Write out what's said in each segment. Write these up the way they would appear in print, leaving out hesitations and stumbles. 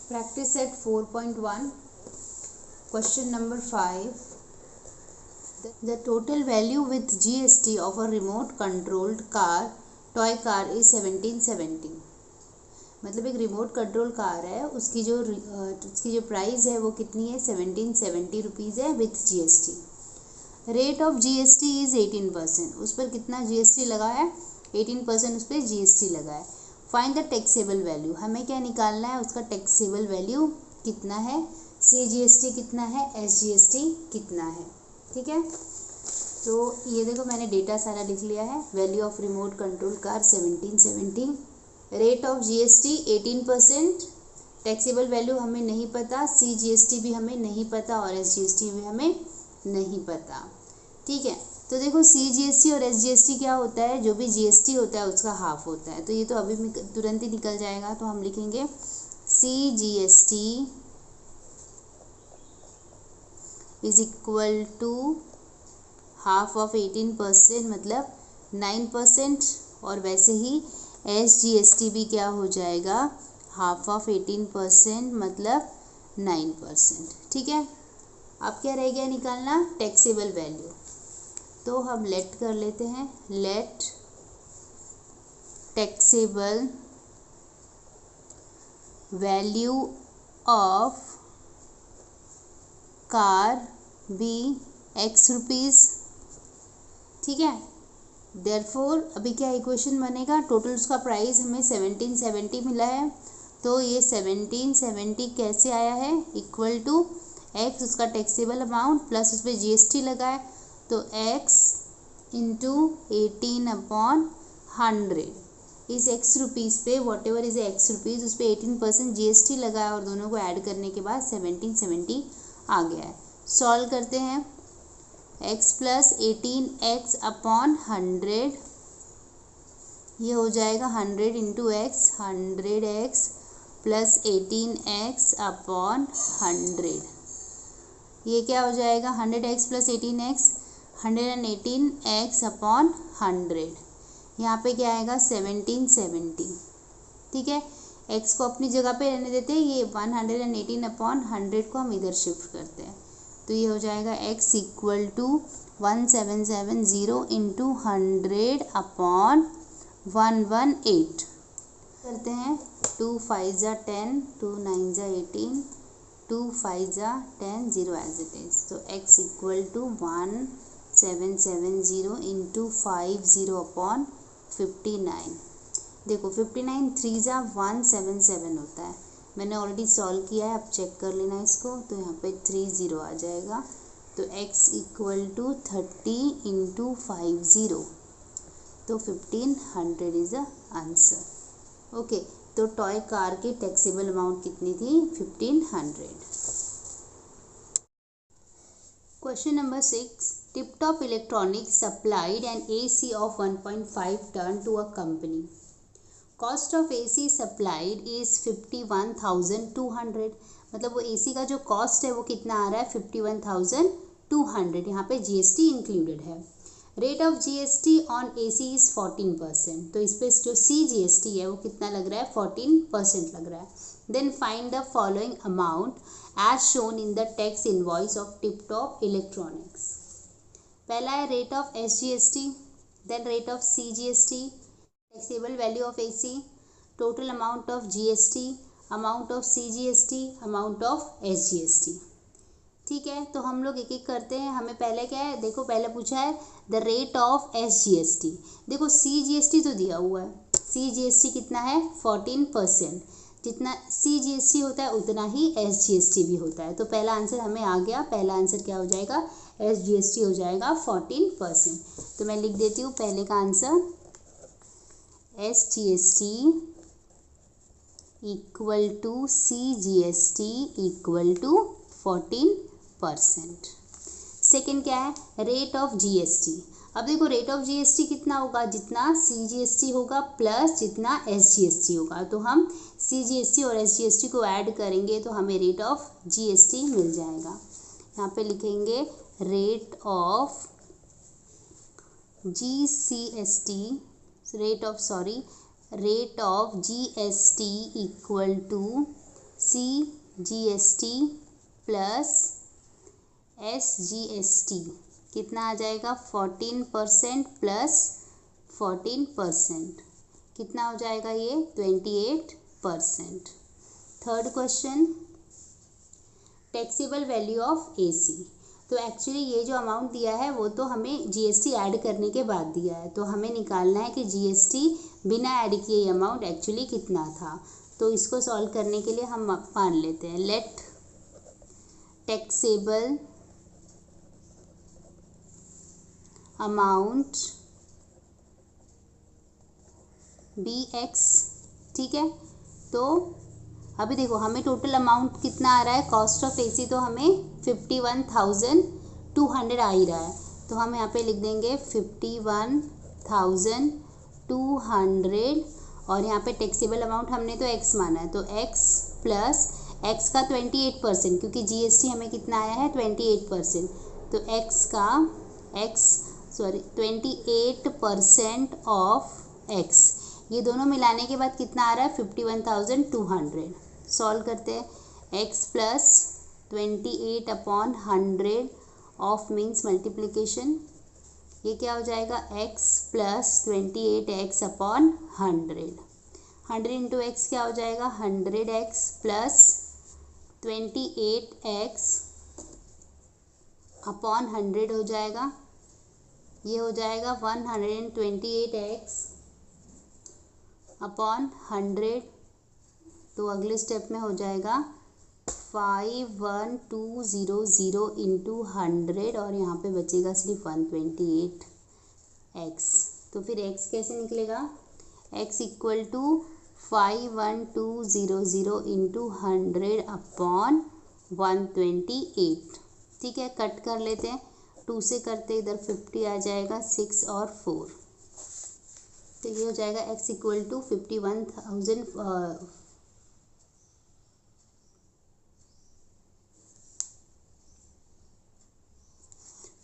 Practice set 4.1, question number 5. The total value with GST of a remote controlled car, toy car is 1770. मतलब एक remote control car है, उसकी जो price है वो कितनी है, 1770 रुपीज़ है with GST. Rate of GST is 18%. उस पर कितना GST लगा है, 18% उस पर GST लगा है. Find the taxable value. हमें क्या निकालना है, उसका टैक्सेबल वैल्यू कितना है, CGST कितना है, SGST कितना है. ठीक है, तो ये देखो मैंने डेटा सारा लिख लिया है. Value of remote control car 1770, rate of GST 18%, taxable value हमें नहीं पता, CGST भी हमें नहीं पता और SGST भी हमें नहीं पता. ठीक है, तो देखो CGST और SGST क्या होता है, जो भी GST होता है उसका हाफ होता है. तो ये तो अभी तुरंत ही निकल जाएगा. तो हम लिखेंगे CGST is equal to half of 18%, मतलब 9%. और वैसे ही SGST भी क्या हो जाएगा, हाफ ऑफ 18%, मतलब 9%. ठीक है, अब क्या रह गया निकालना, टैक्सेबल वैल्यू. तो हम लेट कर लेते हैं, let taxable value of car be X rupees. ठीक है, देयरफॉर अभी क्या इक्वेशन बनेगा, टोटल उसका प्राइस हमें 1770 मिला है. तो ये 1770 कैसे आया है, इक्वल टू X उसका टैक्सेबल अमाउंट प्लस उस पर GST लगा है, तो X इंटू 18/100. इस X रुपीज़ पे what ever is X rupees, उस पर 18% GST लगा है और दोनों को ऐड करने के बाद 1770 आ गया है. सॉल्व करते हैं. X प्लस 18x/100, ये हो जाएगा 100 into X, 100x plus 18x/100. ये क्या हो जाएगा, 100x प्लस 18x, 118x/100. यहाँ पे क्या आएगा, 1770. ठीक है, x को अपनी जगह पे रहने देते हैं, ये 118/100 को हम इधर शिफ्ट करते हैं. तो ये हो जाएगा x इक्वल टू 1770 इंटू 100/118. करते हैं, 2 5 जा 10, 2 9 जा 18, 2 5 जा 10, 0 एज इट इज़. तो x इक्वल टू 1770 इंटू 50/59. देखो 59 3 जा 177 होता है. मैंने ऑलरेडी सॉल्व किया है, अब चेक कर लेना इसको. तो यहाँ पे 30 आ जाएगा. तो x इक्वल टू 30 इंटू 50, तो 1500 इज़ द आंसर. ओके, तो टॉय कार की टैक्सेबल अमाउंट कितनी थी, 1500. Question number 6. Tiptop electronics supplied an AC of 1.5 ton to a company. Cost of AC supplied is 51,200. मतलब वो AC का जो कॉस्ट है वो कितना आ रहा है, 51,200. यहाँ पे GST इंक्लूडेड है. Rate of GST on AC is 14%. तो इस पर जो CGST है वो कितना लग रहा है, 14% लग रहा है. Then find the following amount as shown in the tax invoice of Tiptop electronics. पहला है rate of SGST, then rate of CGST, taxable value of AC, total amount of GST, amount of CGST, amount of SGST. ठीक है, तो हम लोग एक एक करते हैं. हमें पहले क्या है, देखो पहले पूछा है द रेट ऑफ SGST. देखो CGST तो दिया हुआ है, CGST कितना है, 14%. जितना CGST होता है उतना ही SGST भी होता है. तो पहला आंसर हमें आ गया. पहला आंसर क्या हो जाएगा, SGST हो जाएगा 14%. तो मैं लिख देती हूँ पहले का answer, SGST equal to CGST equal to 14%. Second क्या है, रेट ऑफ GST. अब देखो रेट ऑफ GST कितना होगा, जितना CGST होगा प्लस जितना SGST होगा. तो हम CGST और SGST को ऐड करेंगे तो हमें रेट ऑफ GST मिल जाएगा. यहाँ पे लिखेंगे rate of GST equal to CGST plus SGST कितना आ जाएगा 14% प्लस 14% कितना हो जाएगा ये 28%। Third question taxable value of AC। तो एक्चुअली ये जो अमाउंट दिया है वो तो हमें GST ऐड करने के बाद दिया है, तो हमें निकालना है कि GST बिना ऐड किए ये अमाउंट एक्चुअली कितना था। तो इसको सॉल्व करने के लिए हम मान लेते हैं लेट टैक्सेबल अमाउंट BX। ठीक है, तो अभी देखो हमें टोटल अमाउंट कितना आ रहा है, कॉस्ट ऑफ AC तो हमें 51,200 आ ही रहा है, तो हम यहाँ पे लिख देंगे 51,200 और यहाँ पे टैक्सेबल अमाउंट हमने तो X माना है, तो X प्लस X का 28% क्योंकि GST हमें कितना आया है 28%, तो X 28% ऑफ X, ये दोनों मिलाने के बाद कितना आ रहा है 51,200। सॉल्व करते हैं X plus 28/100 of means multiplication, ये क्या हो जाएगा X plus 28x/100, 100 into X क्या हो जाएगा 100x प्लस 28x/100 हो जाएगा, ये हो जाएगा 128x/100। तो अगले स्टेप में हो जाएगा 51,200 इंटू 100 और यहाँ पे बचेगा सिर्फ 128x। तो फिर x कैसे निकलेगा, x इक्वल टू 51,200 इंटू 100/128। ठीक है, कट कर लेते हैं, 2 से करते इधर 50 आ जाएगा, 6 और 4, तो ये हो जाएगा x इक्वल टू 51,000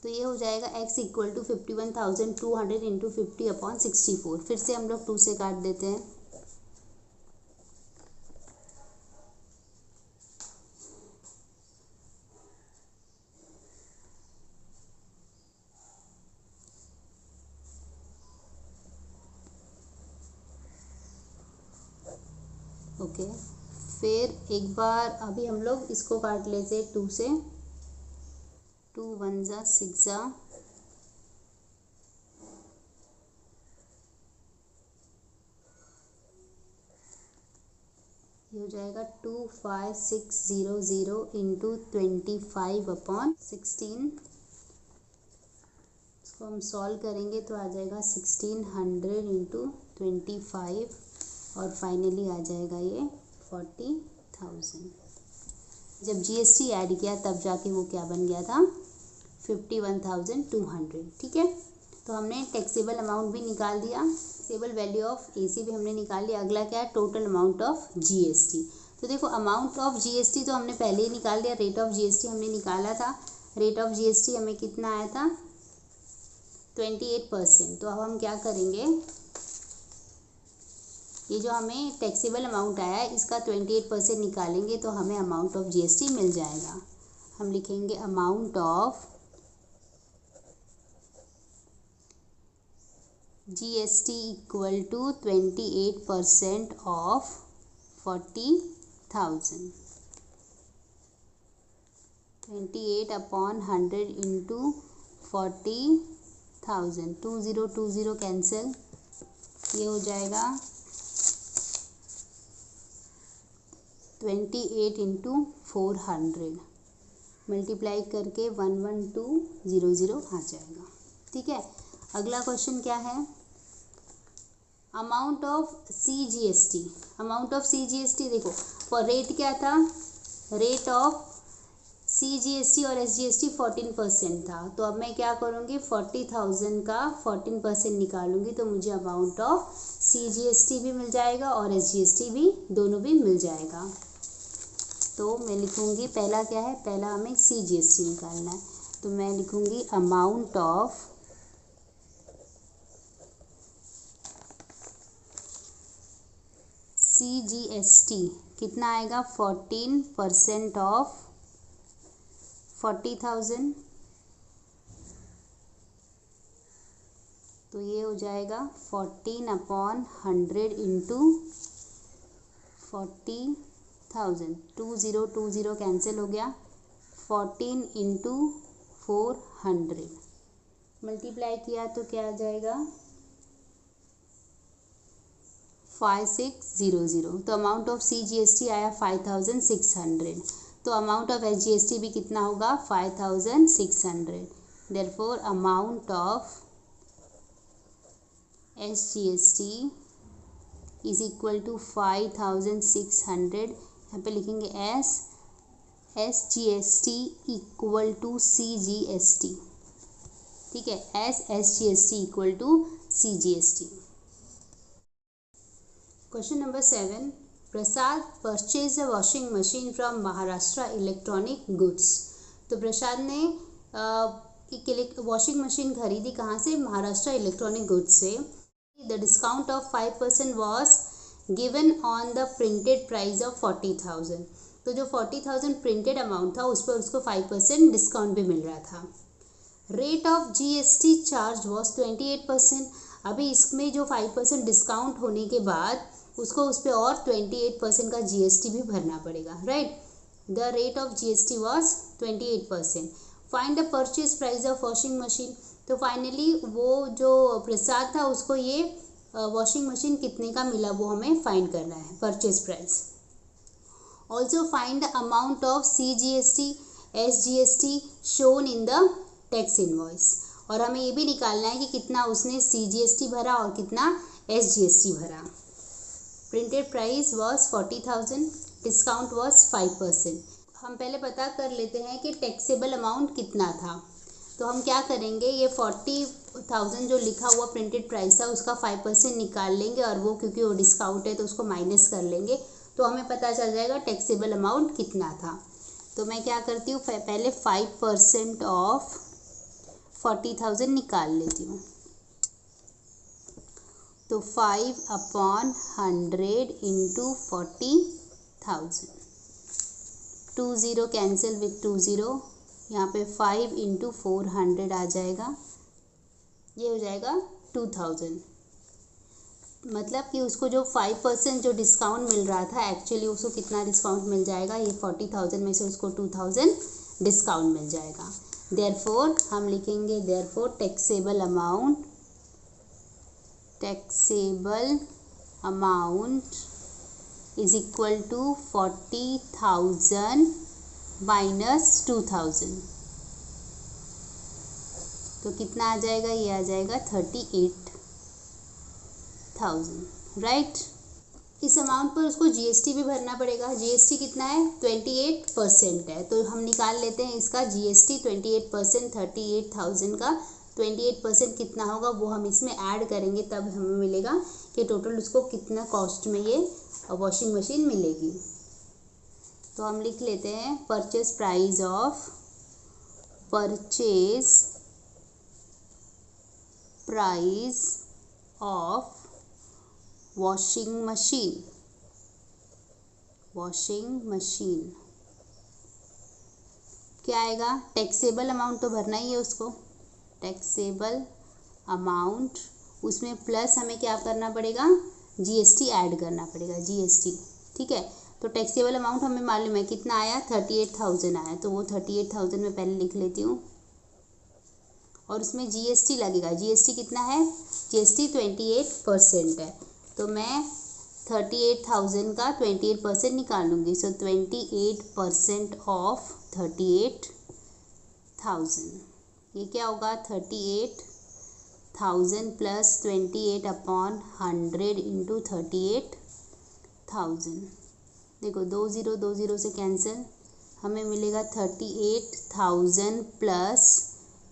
तो ये हो जाएगा x इक्वल टू 51,200 इंटू 50/64। फिर से हम लोग 2 से काट देते हैं, ओके। फिर एक बार अभी हम लोग इसको काट लेते हैं 2 से, 2 1 जा 6 जा, ये हो जाएगा 25,600 इंटू 25/16। इसको हम सॉल्व करेंगे तो आ जाएगा 1600 इंटू 25 और फाइनली आ जाएगा ये 40,000। जब GST ऐड किया तब जाके वो क्या बन गया था 51,200। ठीक है, तो हमने टैक्सेबल अमाउंट भी निकाल दिया, टैक्सेबल वैल्यू ऑफ AC भी हमने निकाल लिया। अगला क्या है, टोटल अमाउंट ऑफ GST। तो देखो अमाउंट ऑफ GST तो हमने पहले ही निकाल लिया, रेट ऑफ GST हमने निकाला था, रेट ऑफ GST हमें कितना आया था 28%। तो अब हम क्या करेंगे, ये जो हमें टैक्सेबल अमाउंट आया है इसका 28% निकालेंगे तो हमें अमाउंट ऑफ GST मिल जाएगा। हम लिखेंगे amount of GST equal to 28% of 40,000, 28/100 into 40,000, 2020 cancel, ये हो जाएगा 28 इंटू 400 मल्टीप्लाई करके 11200 आ जाएगा। ठीक है, अगला क्वेश्चन क्या है, amount of CGST। Amount of CGST देखो और रेट क्या था, रेट ऑफ CGST और SGST 14% था, तो अब मैं क्या करूँगी 40,000 का 14% निकालूंगी तो मुझे अमाउंट ऑफ CGST भी मिल जाएगा और SGST भी, दोनों भी मिल जाएगा। तो मैं लिखूँगी पहला क्या है, पहला हमें CGST निकालना है, तो मैं लिखूँगी अमाउंट ऑफ CGST कितना आएगा 14% ऑफ 40,000, तो ये हो जाएगा 14/100 इंटू 40,000। 2020 कैंसिल हो गया, 14 इंटू 400 मल्टीप्लाई किया तो क्या आ जाएगा 5600। तो अमाउंट ऑफ CGST आया 5600, तो अमाउंट ऑफ SGST भी कितना होगा 5600। Therefore amount of SGST is equal to 5600। यहाँ पे लिखेंगे SGST इक्वल टू CGST, ठीक है, SGST equal to CGST। Question number 7, Prasad purchase a washing machine from Maharashtra electronic goods. तो प्रसाद ने एक वॉशिंग मशीन खरीदी कहाँ से, महाराष्ट्र इलेक्ट्रॉनिक गुड्स से। The discount of 5% was given on the printed price of 40,000। तो जो 40,000 प्रिंटेड अमाउंट था उस पर उसको 5% डिस्काउंट भी मिल रहा था। Rate of GST charge was 28%। अभी इसमें जो 5% डिस्काउंट होने के बाद उसको उस पर और 28% का GST भी भरना पड़ेगा, right. The rate of GST was 28%। Find the purchase price of washing machine. तो फाइनली वो जो प्रसाद था उसको ये वॉशिंग मशीन कितने का मिला वो हमें फाइंड करना है, purchase price. Also find the amount of CGST SGST shown in the tax invoice. और हमें ये भी निकालना है कि कितना उसने CGST भरा और कितना SGST भरा। Printed price was 40,000, discount was 5%। हम पहले पता कर लेते हैं कि टैक्सेबल अमाउंट कितना था। तो हम क्या करेंगे, ये 40,000 जो लिखा हुआ प्रिंटेड प्राइस था उसका 5% निकाल लेंगे और वो क्योंकि वो डिस्काउंट है तो उसको माइनस कर लेंगे, तो हमें पता चल जाएगा टैक्सेबल अमाउंट कितना था। तो मैं क्या करती हूँ, पहले 5% ऑफ 40,000 निकाल लेती हूँ। तो 5/100 इंटू 40,000, 20 कैंसिल विथ 20, यहाँ पे 5 इंटू 400 आ जाएगा, ये हो जाएगा 2000। मतलब कि उसको जो 5% जो डिस्काउंट मिल रहा था एक्चुअली उसको कितना डिस्काउंट मिल जाएगा, ये 40,000 में से उसको 2000 डिस्काउंट मिल जाएगा। देयरफॉर हम लिखेंगे therefore taxable amount is equal to 40,000 minus 2000। तो कितना आ जाएगा, ये आ जाएगा 38,000, राइट। इस अमाउंट पर उसको GST भी भरना पड़ेगा। GST कितना है, 28% है। तो हम निकाल लेते हैं इसका GST 28%, 38,000 का 28% कितना होगा वो हम इसमें ऐड करेंगे, तब हमें मिलेगा कि टोटल उसको कितना कॉस्ट में ये वॉशिंग मशीन मिलेगी। तो हम लिख लेते हैं purchase price of washing machine क्या आएगा, टैक्सेबल अमाउंट तो भरना ही है उसको, टैक्सेबल अमाउंट, उसमें प्लस हमें क्या करना पड़ेगा, GST ऐड करना पड़ेगा, GST, ठीक है। तो टैक्सेबल अमाउंट हमें मालूम है कितना आया, 38,000 आया, तो वो 38,000 में पहले लिख लेती हूँ। और उसमें GST लगेगा, GST कितना है, GST 28% है, तो मैं 38,000 का 28% निकालूंगी। सो 28% ऑफ 38,000, ये क्या होगा, 38,000 प्लस 28/100 इंटू 38,000। देखो 20 से कैंसिल, हमें मिलेगा 38,000 प्लस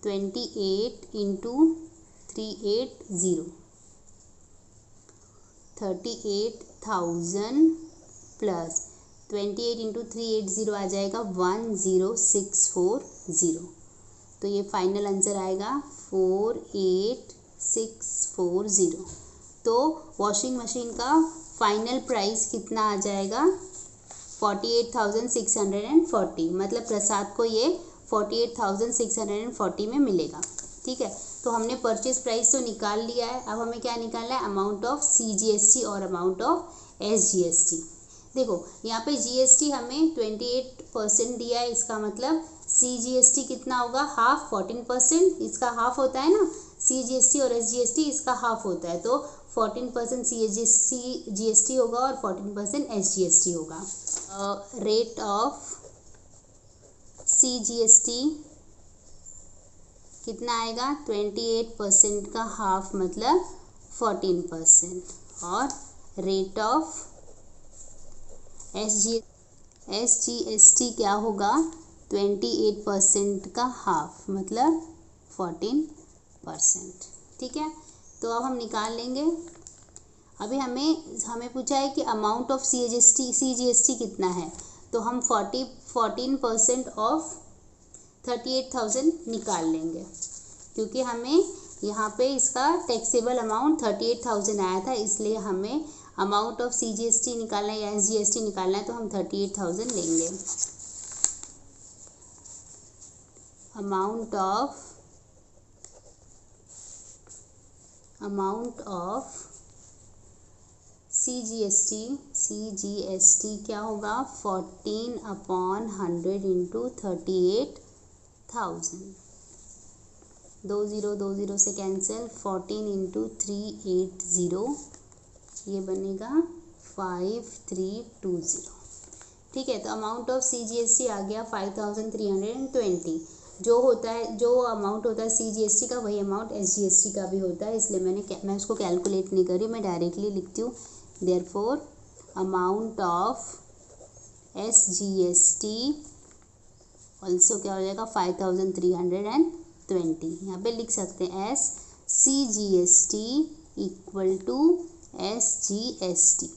28 इंटू 380, 38,000 प्लस 28 इंटू 380 आ जाएगा 10640। तो ये फाइनल आंसर आएगा 48640। तो वॉशिंग मशीन का फाइनल प्राइस कितना आ जाएगा, 48,640, मतलब प्रसाद को ये 48,640 में मिलेगा। ठीक है, तो हमने परचेज प्राइस तो निकाल लिया है। अब हमें क्या निकालना है, अमाउंट ऑफ CGST और अमाउंट ऑफ SGST। देखो यहाँ पे GST हमें 28% दिया है, इसका मतलब CGST कितना होगा, हाफ, 14%, इसका हाफ होता है ना, CGST और SGST इसका हाफ होता है, तो 14% GST होगा और 14% SGST होगा। रेट ऑफ CGST कितना आएगा, 28% का हाफ मतलब 14%, और रेट ऑफ SGST क्या होगा, 28% का हाफ मतलब 14%। ठीक है, तो अब हम निकाल लेंगे। अभी हमें पूछा है कि अमाउंट ऑफ CGST कितना है, तो हम 14% ऑफ 38,000 निकाल लेंगे, क्योंकि हमें यहाँ पे इसका टैक्सेबल अमाउंट 38,000 आया था, इसलिए हमें अमाउंट ऑफ CGST निकालना है या SGST निकालना है, तो हम 38,000 लेंगे। अमाउंट ऑफ CGST क्या होगा, 14/100 इंटू 38,000, 20 से कैंसिल, 14 इंटू 380, ये बनेगा 5320। ठीक है, तो अमाउंट ऑफ CGST आ गया 5320। जो अमाउंट होता है CGST का, वही अमाउंट SGST का भी होता है, इसलिए मैं उसको कैलकुलेट नहीं करी, मैं डायरेक्टली लिखती हूँ। Therefore amount of SGST also क्या हो जाएगा, 5320। यहाँ पे लिख सकते हैं CGST इक्वल टू SGST।